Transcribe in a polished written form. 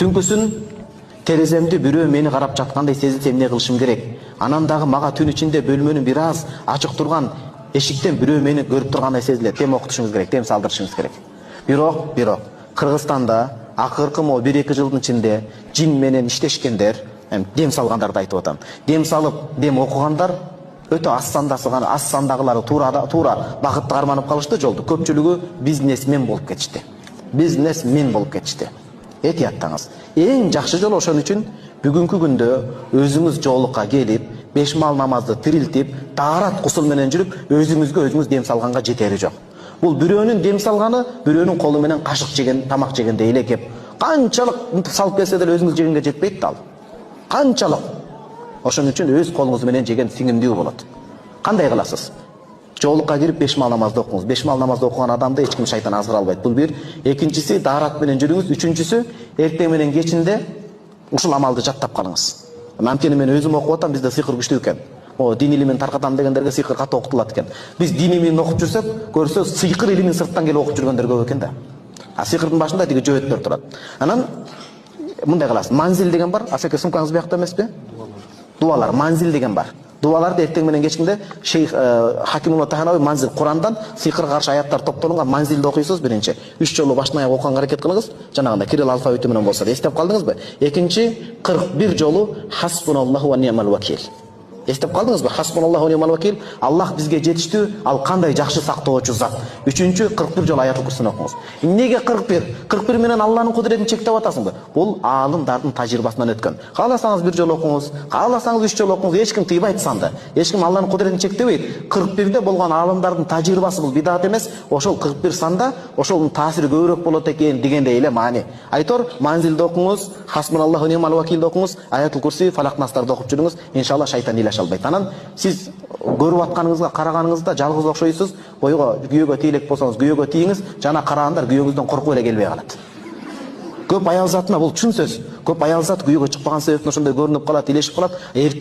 Түнкүсүн тереземди бирөө мени карап жаткандай сезилсем эмне кылышым керек? Анан дагы мага түн ичинде бөлмөнүн бир аз ачык турган эшиктен бирөө мени көрүп тургандай сезилет. Тем окутушуңуз керек, тем салдырышыңыз керек. Бирок Кыргызстанда акыркы 1-2 жылдын ичинде жин менен иштешкендер, дем салгандарды айтып атам. Дем салып, дем окугандар өтө аз сандагылары туура багытты карманып калышты жолду. Көпчүлүгү бизнесмен болуп кетишти. Этияттаңыз. Эң жакшы жол ошон үчүн бүгүнкү күндө өзүңүз жолукка келип, 5 мал намазды тирилтип, таарат кусул менен жүрүп, өзүңүз дем салганга жетери жок. Бул бирөөнүн дем салганы, бирөөнүн колу менен кашык жеген, тамак жегендей эле кеп. Канчалык салып келсе деле өзүңүз жегенге жетпейт да ал. Канчалык. Ошон үчүн өз колуңуз менен жеген сиңимдүү болот. Кандай кыласыз? Жолукка кирип 5 мал намазды окуңуз. 5 мал намазды окуган адамды эч ким шайтан азгыра албайт. Бул бир. Экинчиси, даарат менен жүрүңүз. Үчүнчүсү, эртең менен кечинде ушул амалды жаттап калыңыз. Анткени мен өзүм окуп атам, бизде сыйкыр күчтүү экен. Дин илимин таркатам дегендерге сыйкыр катуу окутулат экен. Биз дин илимин окуп жүрсөк, көрсө сыйкыр илимин сырттан келип окуп жүргөндөр көп экен да. Сыйкырдын башында тиги жөөттөр турат. Анан мындай кыласыз. Манзил деген бар. Асеке сумкаңыз биякта эмеспи? Дуалар, манзил деген бар. Дуаларды эртең менен кечинде Шейх Хакимулла Таханови манзил Курандан сыйкырга каршы аяттар топтолунган манзилди окуйсуз биринчи. 3 жолу баштан аяк окуганга аракет кылыңыз. Жанагындай кирилл алфавити менен болсо да эстеп калдыңызбы? Экинчи 41 жолу Хасбуналлаху ва ни'мал вакил. Эстеп калдыңызбы? Хасбуналлаху ва ни'мал вакил. Аллах бизге жетиштүү, ал кандай жакшы сактоочу зат. Үчүнчү 41 жолу аятул курсуну окуңуз. Эмнеге 41? 41 менен Аллахтын кудуретин чектеп атасыңбы? Бул аалымдардын тажрыйбасынан өткөн. Кааласаңыз 1 жолу окуңуз, кааласаңыз 3 жолу окуңуз, эч ким тыйбайт санды. Эч ким Аллахтын кудуретин чектебейт. 41де болгон аалымдардын тажрыйбасы бул бидат эмес. Ошол 41 санда ошонун таасири көбүрөөк болот экен дегендей эле маани. Айтор, манзилди окуңуз, Хасбуналлаху ва ни'мал вакилди окуңуз, аятул курси, Фалак Настарды окуп жүрүңүз. Иншалла шайтан илеш албайт. Анан сиз көрүп атканыңызга, караганыңызда жалгыз окшойсуз. Бойго күйөөгө тийлек болсоңуз, күйөөгө тийиңиз, жана карагандар күйөөңүздөн коркуп эле келбей калат. Көп аял затына бул чын сөз. Көп аял зат күйөөгө чыкпаган себептен ошондой көрүнүп калат, илешип калат.